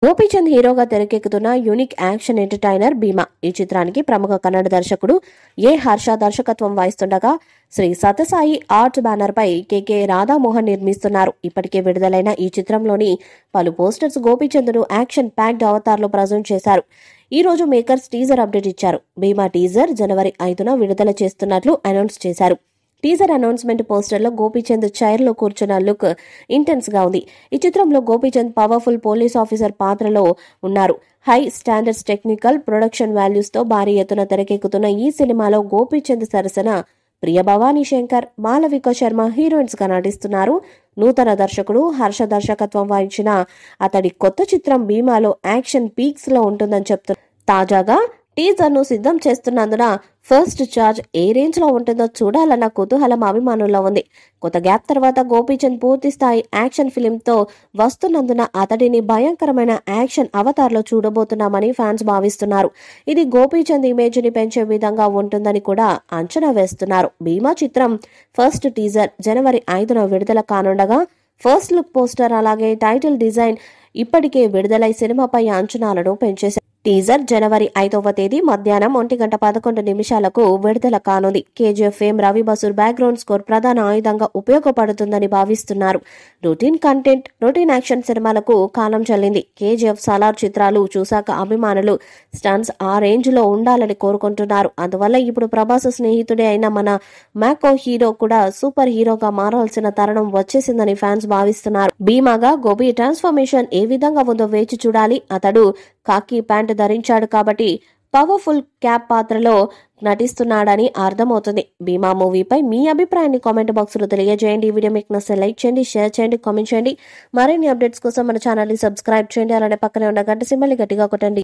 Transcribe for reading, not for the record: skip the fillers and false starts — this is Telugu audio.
గోపీచంద్ హీరోగా తెరకెక్కుతున్న యూనిక్ యాక్షన్ ఎంటర్టైనర్ భీమా. ఈ చిత్రానికి ప్రముఖ కన్నడ దర్శకుడు ఏ హర్ష దర్శకత్వం వహిస్తుండగా శ్రీ సత్యసాయి ఆర్ట్ బ్యానర్ పై కె రాధామోహన్ నిర్మిస్తున్నారు. ఇప్పటికే విడుదలైన ఈ చిత్రంలోని పలు పోస్టర్స్ గోపీచంద్ను యాక్షన్ ప్యాక్డ్ అవతార్ లో ప్రజెంట్ చేశారు. ఈ రోజు మేకర్స్ టీజర్ అప్డేట్ ఇచ్చారు. భీమా టీజర్ జనవరి 5న విడుదల చేస్తున్నట్లు అనౌన్స్ చేశారు. టీజర్ అనౌన్స్మెంట్ పోస్టర్ లో గోపీచంద్ చైర్ లో కూర్చున్న లుక్ ఇంటెన్స్ గా ఉంది. ఈ చిత్రంలో గోపీచంద్ పవర్ఫుల్ పోలీస్ ఆఫీసర్ పాత్రలో ఉన్నారు. High standards technical production values తో భారీ ఎత్తున తెరకెక్కుతున్న ఈ సినిమాలో గోపీచంద్ సరసన ప్రియ భవానీ శంకర్, మాలవిక శర్మ హీరోయిన్స్ గా నటిస్తున్నారు. నూతన దర్శకుడు హర్ష దర్శకత్వం వహించిన అతడి కొత్త చిత్రం భీమాలో యాక్షన్ పీక్స్ లో ఉంటుందని చెప్తున్నారు. తాజాగా టీజర్ ను సిద్ధం చేస్తున్నందున ఫస్ట్ చార్జ్ ఏ రేంజ్ లో ఉంటుందో చూడాలన్న కుతూహలం అభిమానుల్లో ఉంది. కొత్త గ్యాప్ తర్వాత గోపీచంద్ పూర్తి స్థాయి యాక్షన్ ఫిలిం తో వస్తున్నందున అతడిని భయంకరమైన యాక్షన్ అవతార్ లో చూడబోతున్నామని ఫ్యాన్స్ భావిస్తున్నారు. ఇది గోపీచంద్ ఇమేజ్ ని పెంచే విధంగా ఉంటుందని కూడా అంచనా వేస్తున్నారు. భీమా చిత్రం ఫస్ట్ టీజర్ జనవరి 5న విడుదల కానుండగా ఫస్ట్ లుక్ పోస్టర్ అలాగే టైటిల్ డిజైన్ ఇప్పటికే విడుదలై సినిమాపై అంచనాలను పెంచేశారు. టీజర్ జనవరి 5వ తేదీ మధ్యాహ్నం 1:11 విడుదల కానుంది. KGF fame Ravi Basur background score ప్రధాన ఆయుధంగా ఉపయోగపడుతుందని భావిస్తున్నారు. రొటీన్ కంటెంట్, రొటీన్ యాక్షన్ సినిమాలకు కాలం చెల్లింది. కేజీఎఫ్ సలార్ చిత్రాలు చూశాక అభిమానులు స్టన్స్ ఆ రేంజ్ లో ఉండాలని కోరుకుంటున్నారు. అందువల్ల ఇప్పుడు ప్రభాస్ స్నేహితుడే అయిన మన మ్యాకో హీరో కూడా సూపర్ హీరోగా మారాల్సిన తరుణం వచ్చేసిందని ఫ్యాన్స్ భావిస్తున్నారు. భీమాగా గోపి ట్రాన్స్ఫర్మేషన్ ఏ విధంగా ఉందో వేచి చూడాలి. అతడు కాకి ప్యాంట్ ధరించాడు కాబట్టి పవర్ఫుల్ క్యాప్ పాత్రలో నటిస్తున్నాడని అర్థమవుతుంది. భీమా మూవీపై మీ అభిప్రాయాన్ని కామెంట్ బాక్స్ లో తెలియజేయండి. ఈ వీడియో మీకు నచ్చితే లైక్ చేయండి, షేర్ చేయండి, కామెంట్ చేయండి. మరిన్ని అప్డేట్స్ కోసం మన ఛానల్ ని సబ్స్క్రైబ్ చేయండి. అలానే పక్కనే ఉన్న గంట సింబల్ ని గట్టిగా కొట్టండి.